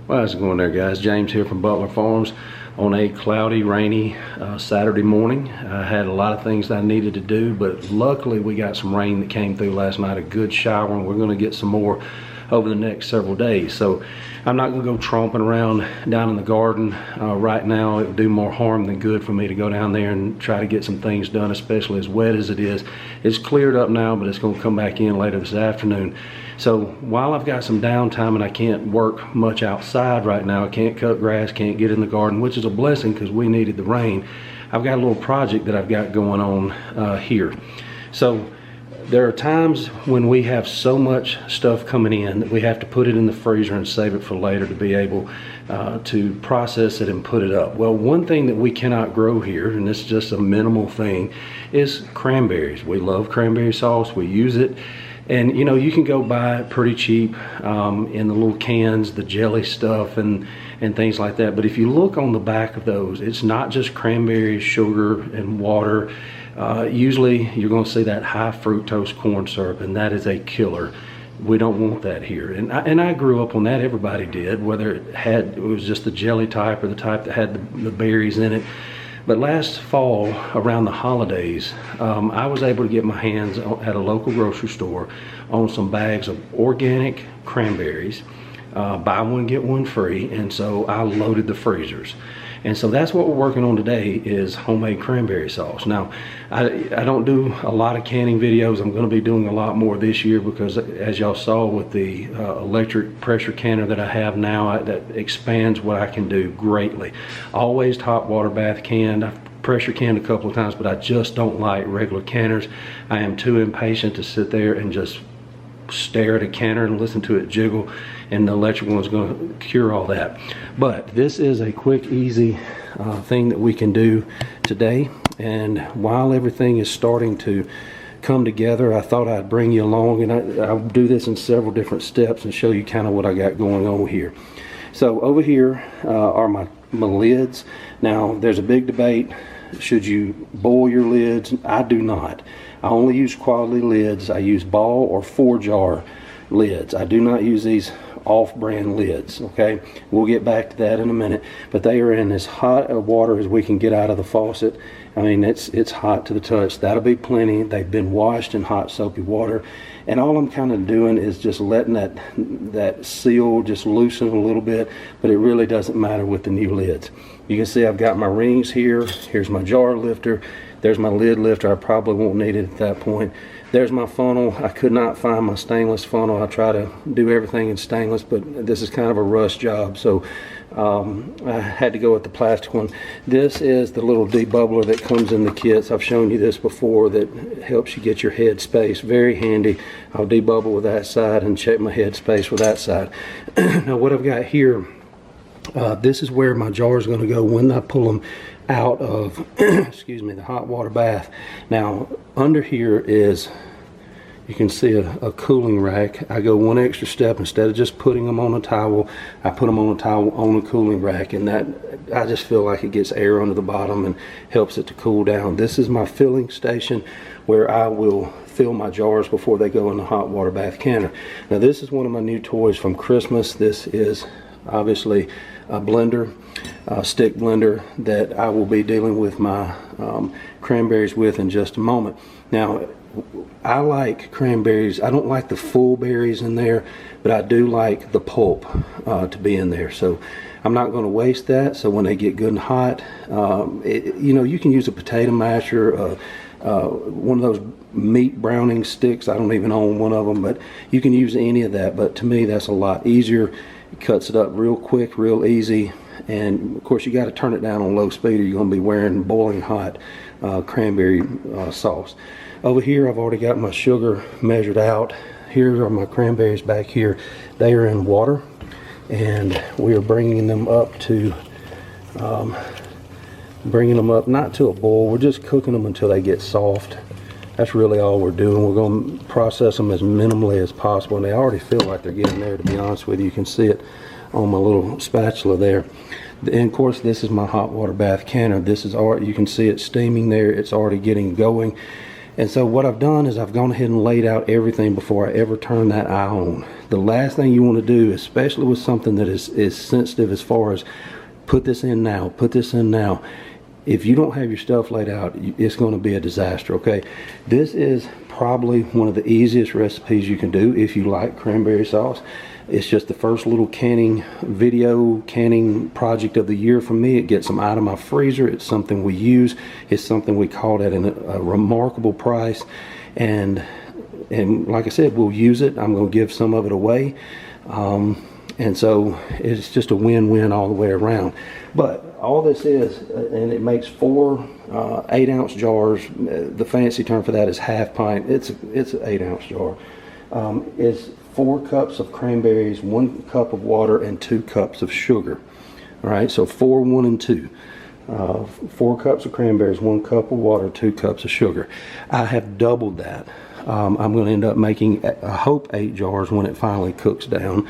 Well, how's it going there, guys? James here from Butler Farms on a cloudy, rainy Saturday morning. I had a lot of things that I needed to do, but luckily we got some rain that came through last night, a good shower, and we're going to get some more over the next several days. So I'm not going to go tromping around down in the garden right now. It would do more harm than good for me to go down there and try to get some things done, especially as wet as it is. It's cleared up now, but it's going to come back in later this afternoon. So while I've got some downtime and I can't work much outside right now, I can't cut grass, can't get in the garden, which is a blessing because we needed the rain. I've got a little project that I've got going on here. So there are times when we have so much stuff coming in that we have to put it in the freezer and save it for later to be able to process it and put it up. Well, one thing that we cannot grow here, and this is just a minimal thing, is cranberries. We love cranberry sauce, we use it. And you know, you can go buy it pretty cheap in the little cans, the jelly stuff and things like that. But if you look on the back of those, it's not just cranberries, sugar, and water. Usually you're going to see that high fructose corn syrup, and that is a killer. We don't want that here. And I grew up on that. Everybody did, whether it was just the jelly type or the type that had the berries in it. But last fall, around the holidays, I was able to get my hands at a local grocery store on some bags of organic cranberries, buy one, get one free, and so I loaded the freezers. And so that's what we're working on today, is homemade cranberry sauce. Now, I don't do a lot of canning videos. I'm going to be doing a lot more this year because, as y'all saw with the electric pressure canner that I have now, that expands what I can do greatly. Always hot water bath canned. I've pressure canned a couple of times, but I just don't like regular canners. I am too impatient to sit there and just stare at a canner and listen to it jiggle, and the electric one's going to cure all that. But this is a quick, easy thing that we can do today. And while everything is starting to come together, I thought I'd bring you along, and I'll do this in several different steps and show you kind of what I got going on here. So over here are my lids. Now there's a big debate, should you boil your lids? I do not. I only use quality lids. I use ball or 4-jar lids. I do not use these off-brand lids, okay? We'll get back to that in a minute. But they are in as hot of water as we can get out of the faucet. I mean, it's hot to the touch. That'll be plenty. They've been washed in hot soapy water. And all I'm kind of doing is just letting that seal just loosen a little bit, but it really doesn't matter with the new lids. You can see I've got my rings here. Here's my jar lifter. There's my lid lifter. I probably won't need it at that point. There's my funnel. I could not find my stainless funnel. I try to do everything in stainless, but this is kind of a rush job, so I had to go with the plastic one. This is the little debubbler that comes in the kits. I've shown you this before, that helps you get your head space. Very handy. I'll debubble with that side and check my head space with that side. Now what I've got here, this is where my jar is going to go when I pull them out of excuse me, the hot water bath. Now under here is, you can see a cooling rack. I go one extra step. Instead of just putting them on a towel, I put them on a towel on a cooling rack, and that, I just feel like it gets air under the bottom and helps it to cool down. This is my filling station where I will fill my jars before they go in the hot water bath canner. Now this is one of my new toys from Christmas. This is obviously a blender, a stick blender that I will be dealing with my cranberries with in just a moment. Now I like cranberries. I don't like the full berries in there, but I do like the pulp to be in there. So I'm not going to waste that. So when they get good and hot, you know, you can use a potato masher, one of those meat browning sticks. I don't even own one of them, but you can use any of that. But to me, that's a lot easier. It cuts it up real quick, real easy. And of course, you got to turn it down on low speed or you're going to be wearing boiling hot cranberry sauce. Over here, I've already got my sugar measured out. Here are my cranberries back here. They are in water, and we are bringing them up to, not to a boil. We're just cooking them until they get soft. That's really all we're doing. We're going to process them as minimally as possible, and they already feel like they're getting there, to be honest with you. You can see it on my little spatula there. And of course, this is my hot water bath canner. This is already, you can see it steaming there. It's already getting going. And so what I've done is I've gone ahead and laid out everything before I ever turn that eye on. The last thing you want to do, especially with something that is sensitive as far as put this in now, put this in now. If you don't have your stuff laid out, it's going to be a disaster, okay? This is probably one of the easiest recipes you can do if you like cranberry sauce. It's just the first little canning project of the year for me. It gets them out of my freezer. It's something we use. It's something we caught at a remarkable price. And like I said, we'll use it. I'm going to give some of it away. And so it's just a win-win all the way around. But all this is, and it makes 4 8-ounce jars. The fancy term for that is half pint. It's an 8-ounce jar. It's 4 cups of cranberries, 1 cup of water, and 2 cups of sugar. All right, so 4, 1, and 2. 4 cups of cranberries, 1 cup of water, 2 cups of sugar. I have doubled that. I'm going to end up making, I hope, 8 jars when it finally cooks down.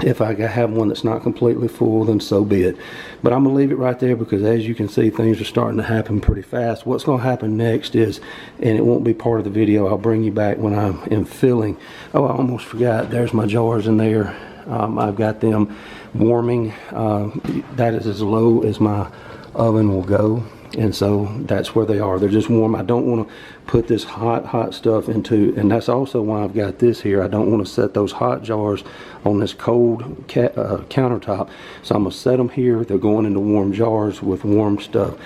If I have one that's not completely full, then so be it. But I'm going to leave it right there because, as you can see, things are starting to happen pretty fast. What's going to happen next is, and it won't be part of the video, I'll bring you back when I am filling. Oh, I almost forgot. There's my jars in there. I've got them warming. That is as low as my oven will go. And so that's where they are. They're just warm. I don't want to put this hot stuff into, and that's also why I've got this here. I don't want to set those hot jars on this cold countertop. So I'm going to set them here. They're going into warm jars with warm stuff.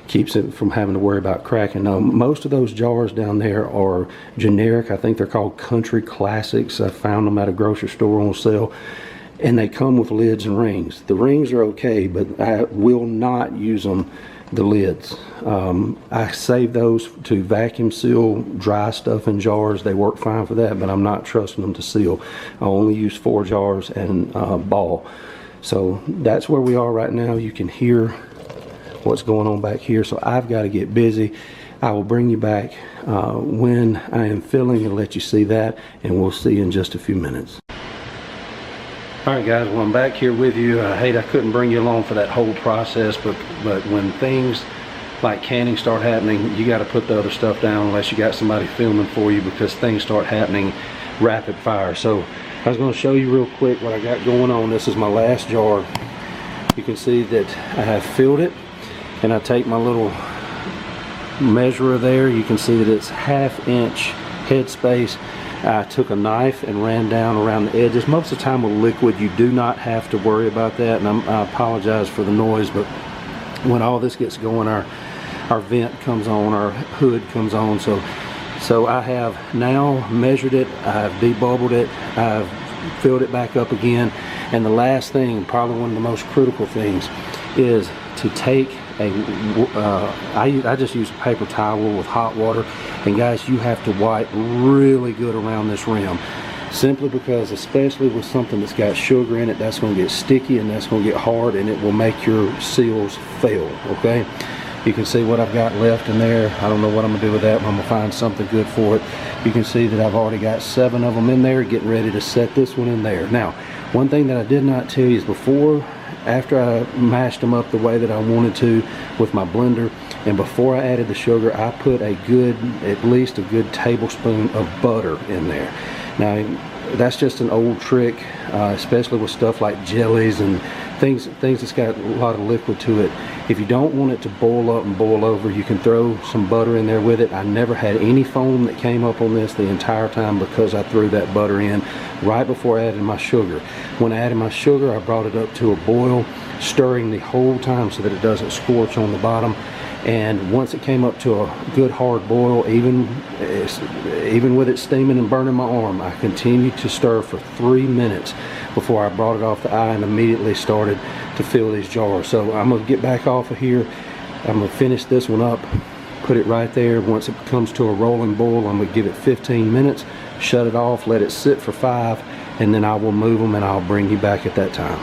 Keeps it from having to worry about cracking. Now, most of those jars down there are generic. I think they're called Country Classics. I found them at a grocery store on sale. And they come with lids and rings. The rings are okay, but I will not use them, the lids. I save those to vacuum seal dry stuff in jars. They work fine for that, but I'm not trusting them to seal. I only use 4 jars and ball. So that's where we are right now. You can hear what's going on back here. So I've got to get busy. I will bring you back when I am filling and let you see that, and we'll see you in just a few minutes. Alright guys, well, I'm back here with you. I hate I couldn't bring you along for that whole process, but when things like canning start happening, you got to put the other stuff down unless you got somebody filming for you, because things start happening rapid fire. So I was going to show you real quick what I got going on. This is my last jar. You can see that I have filled it, and I take my little measurer there. You can see that it's 1/2 inch headspace. I took a knife and ran down around the edges. Most of the time with liquid, you do not have to worry about that, and I apologize for the noise, but when all this gets going, our vent comes on, our hood comes on. So I have now measured it, I've debubbled it, I've filled it back up again, and the last thing, probably one of the most critical things, is to take I just use a paper towel with hot water, and guys, you have to wipe really good around this rim, simply because, especially with something that's got sugar in it, that's going to get sticky and that's going to get hard, and it will make your seals fail. Okay, you can see what I've got left in there. I don't know what I'm gonna do with that, but I'm gonna find something good for it. You can see that I've already got 7 of them in there, getting ready to set this one in there. Now, one thing that I did not tell you is after I mashed them up the way that I wanted to with my blender, and before I added the sugar, I put at least a good tablespoon of butter in there. Now, that's just an old trick, especially with stuff like jellies and things that's got a lot of liquid to it. If you don't want it to boil up and boil over, you can throw some butter in there with it. I never had any foam that came up on this the entire time because I threw that butter in right before I added my sugar. When I added my sugar, I brought it up to a boil, stirring the whole time so that it doesn't scorch on the bottom. And once it came up to a good hard boil, even with it steaming and burning my arm, I continued to stir for 3 minutes before I brought it off the eye and immediately started to fill these jars. So I'm going to get back off of here. I'm going to finish this one up, put it right there. Once it comes to a rolling boil, I'm going to give it 15 minutes, shut it off, let it sit for 5, and then I will move them and I'll bring you back at that time.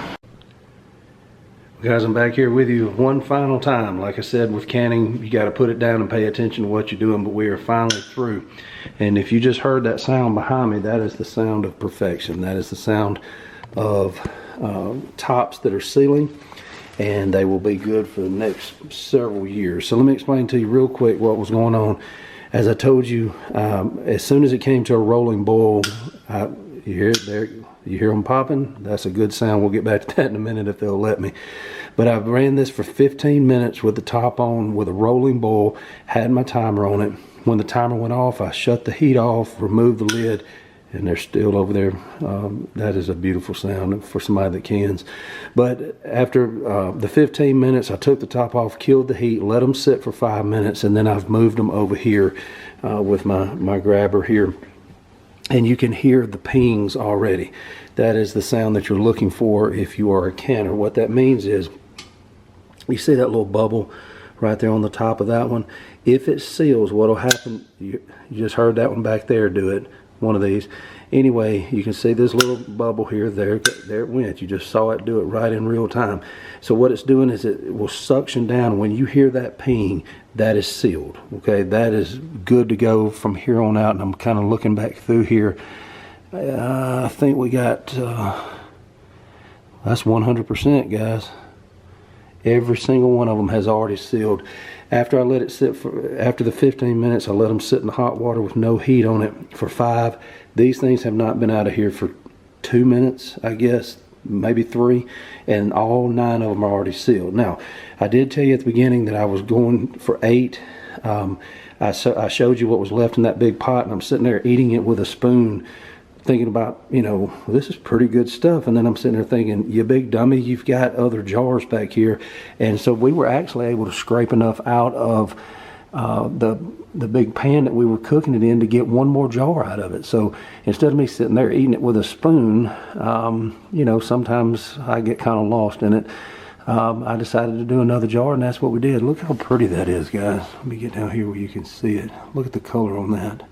Guys, I'm back here with you one final time. Like I said, with canning, you got to put it down and pay attention to what you're doing, but we are finally through. And if you just heard that sound behind me, that is the sound of perfection. That is the sound of tops that are sealing. and they will be good for the next several years. So let me explain to you real quick what was going on. As I told you, as soon as it came to a rolling boil, you hear it there, you hear them popping? That's a good sound. We'll get back to that in a minute if they'll let me. But I ran this for 15 minutes with the top on with a rolling boil, had my timer on it. When the timer went off, I shut the heat off, removed the lid, and they're still over there. That is a beautiful sound for somebody that cans. But after the 15 minutes, I took the top off, killed the heat, let them sit for 5 minutes, and then I've moved them over here with my grabber here. And you can hear the pings already. That is the sound that you're looking for if you are a canner. What that means is, you see that little bubble right there on the top of that one? If it seals, what will happen, you just heard that one back there do it, one of these. Anyway, you can see this little bubble here, there it went. You just saw it do it right in real time. So what it's doing is it will suction down. When you hear that ping, that is sealed, okay? That is good to go from here on out, and I'm kind of looking back through here. I think we got, that's 100%, guys. Every single one of them has already sealed. After I let it sit after the 15 minutes, I let them sit in the hot water with no heat on it for 5. These things have not been out of here for 2 minutes, I guess, maybe 3, and all 9 of them are already sealed. Now, I did tell you at the beginning that I was going for 8. I showed you what was left in that big pot, and I'm sitting there eating it with a spoon, thinking about, you know, this is pretty good stuff. And then I'm sitting there thinking, you big dummy, you've got other jars back here. And so we were actually able to scrape enough out of the big pan that we were cooking it in to get one more jar out of it. So instead of me sitting there eating it with a spoon, you know, sometimes I get kind of lost in it. I decided to do another jar, and that's what we did. Look how pretty that is, guys. Let me get down here where you can see it. Look at the color on that.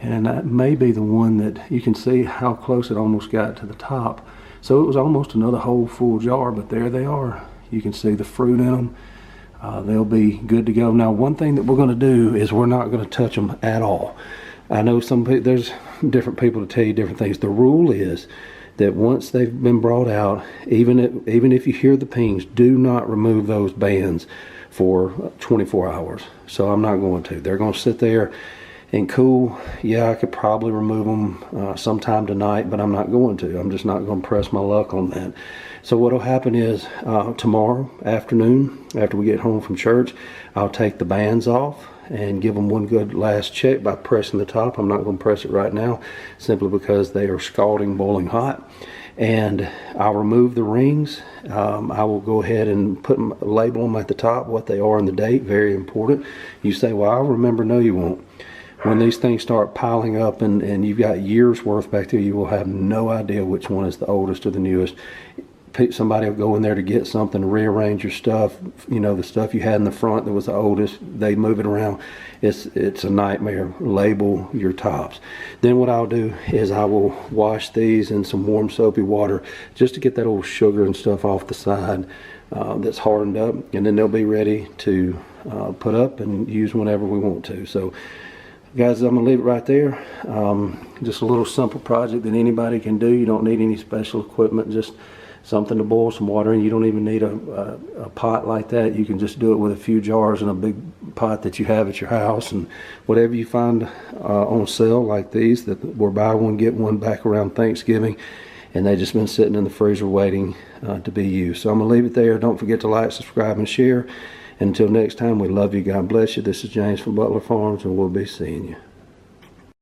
And that may be the one that you can see how close it almost got to the top. So it was almost another whole full jar, but there they are. You can see the fruit in them. They'll be good to go. Now, one thing that we're going to do is we're not going to touch them at all. I know some people, there's different people to tell you different things. The rule is that once they've been brought out, even if you hear the pings, do not remove those bands for 24 hours. So I'm not going to. They're going to sit there and cool. Yeah, I could probably remove them sometime tonight, but I'm not going to. I'm just not going to press my luck on that. So what will happen is tomorrow afternoon, after we get home from church, I'll take the bands off and give them one good last check by pressing the top. I'm not going to press it right now, simply because they are scalding, boiling hot. And I'll remove the rings. I will go ahead and put them, label them at the top, what they are and the date. Very important. You say, well, I'll remember. No, you won't. When these things start piling up and you've got years worth back there, you will have no idea which one is the oldest or the newest. Somebody will go in there to get something, rearrange your stuff. You know, the stuff you had in the front that was the oldest, they move it around. It's a nightmare. Label your tops. Then what I'll do is I will wash these in some warm soapy water just to get that old sugar and stuff off the side that's hardened up, and then they'll be ready to put up and use whenever we want to. So guys, I'm gonna leave it right there. Just a little simple project that anybody can do. You don't need any special equipment, just something to boil some water in. You don't even need a pot like that. You can just do it with a few jars in a big pot that you have at your house, and whatever you find on sale like these that were buy one get one back around Thanksgiving, and they just been sitting in the freezer waiting to be used. So I'm gonna leave it there. Don't forget to like, subscribe, and share. Until next time, we love you. God bless you. This is James from Butler Farms, and we'll be seeing you.